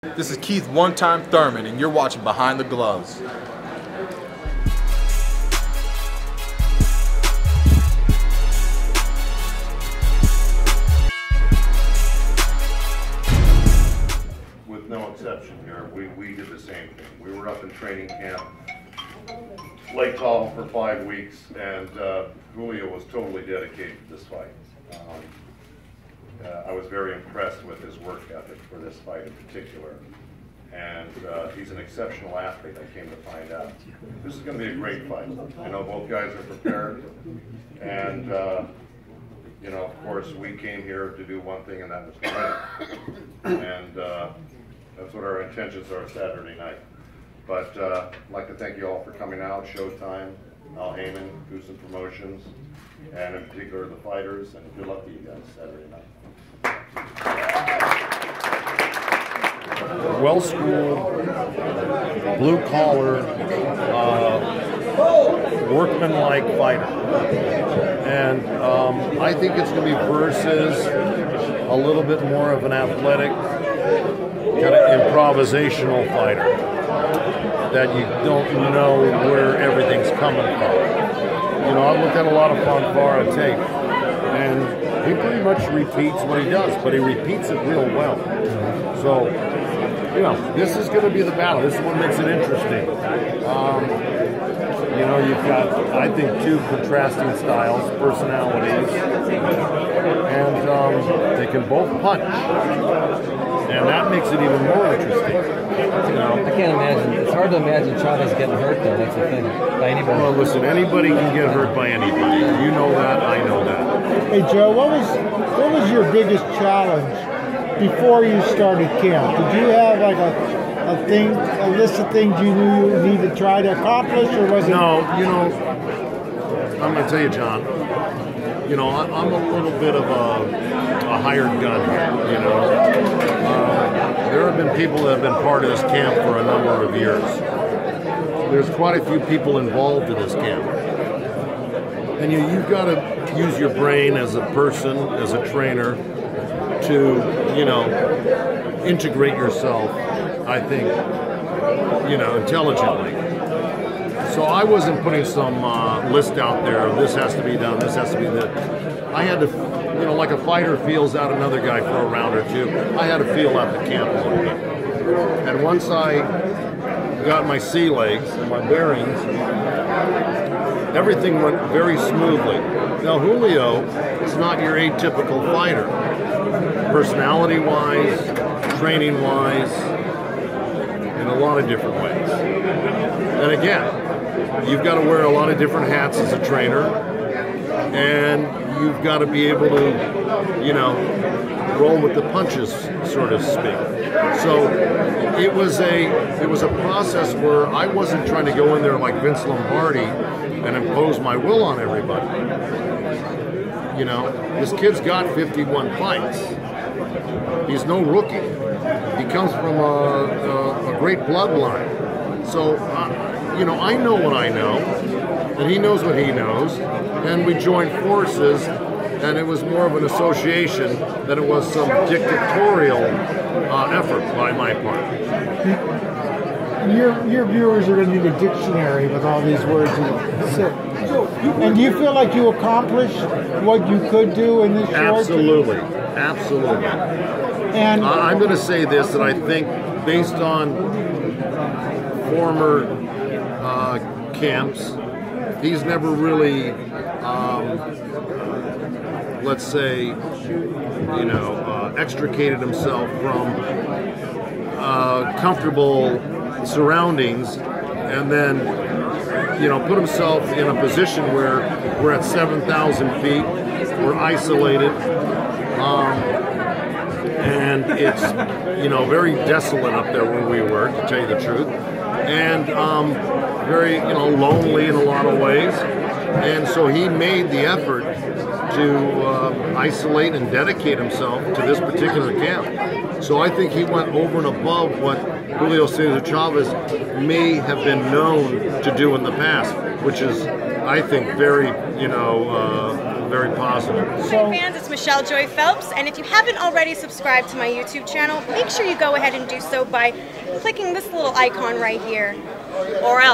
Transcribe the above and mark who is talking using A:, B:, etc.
A: This is Keith One-Time Thurman, and you're watching Behind the Gloves.
B: With no exception here, we did the same thing. We were up in training camp, Lake Tahoe for 5 weeks, and Julio was totally dedicated to this fight. I was very impressed with his work ethic for this fight in particular. And he's an exceptional athlete, I came to find out. This is going to be a great fight. I know both guys are prepared. And, you know, of course, we came here to do one thing, and that was to win. And that's what our intentions are Saturday night. But I'd like to thank you all for coming out, Showtime, Al Heyman, Goosen Promotions, and in particular the fighters, and good luck to you guys Saturday night.
C: Well-schooled, blue-collar, workman-like fighter. And I think it's going to be versus a little bit more of an athletic, kind of improvisational fighter that you don't know where everything's coming from. You know, I've looked at a lot of Fonfara tape, and he pretty much repeats what he does, but he repeats it real well. So, you know, this is going to be the battle. This is what makes it interesting. You know, you've got, I think, two contrasting styles, personalities, and they can both punch. And that makes it even more interesting. You know?
D: I can't imagine. It's hard to imagine Chavez getting hurt, though. That's the thing. By anybody.
C: Well, listen, anybody can get hurt by anybody. You know that. I know that.
E: Hey, Joe, what was your biggest challenge before you started camp? Did you have like a list of things you knew you needed to try to accomplish, or was it?
C: No, you know, I'm going to tell you, John. You know, I'm a little bit of a hired gun here. You know, there have been people that have been part of this camp for a number of years. There's quite a few people involved in this camp, and you've got to use your brain as a person, as a trainer, to, you know, integrate yourself, I think, you know, intelligently. So I wasn't putting some list out there, this has to be done, this has to be that. I had to, you know, like a fighter feels out another guy for a round or two, I had to feel out the camp a little bit. And once I got my sea legs and my bearings, everything went very smoothly. Now Julio is not your atypical fighter. Personality-wise, training-wise, in a lot of different ways. And again, you've got to wear a lot of different hats as a trainer, and you've got to be able to, you know, roll with the punches, so to speak. So it was a process where I wasn't trying to go in there like Vince Lombardi and impose my will on everybody. You know, this kid's got 51 fights. He's no rookie. He comes from a great bloodline. So, you know, I know what I know, and he knows what he knows, and we joined forces, and it was more of an association than it was some dictatorial effort by my part.
E: Your viewers are going to need a dictionary with all these words you said. And do you feel like you accomplished what you could do in this short?
C: Absolutely, absolutely.
E: And
C: I'm going to say this, that I think based on former camps, he's never really, let's say, you know, extricated himself from comfortable surroundings and then, you know, put himself in a position where we're at 7,000 feet, we're isolated, and it's, you know, very desolate up there where we were, to tell you the truth, and very, you know, lonely in a lot of ways. And so he made the effort to isolate and dedicate himself to this particular camp. So I think he went over and above what Julio Chavez may have been known to do in the past, which is, I think, very, you know, very positive.
F: Hi fans, it's Michelle Joy Phelps, and if you haven't already subscribed to my YouTube channel, make sure you go ahead and do so by clicking this little icon right here, or else.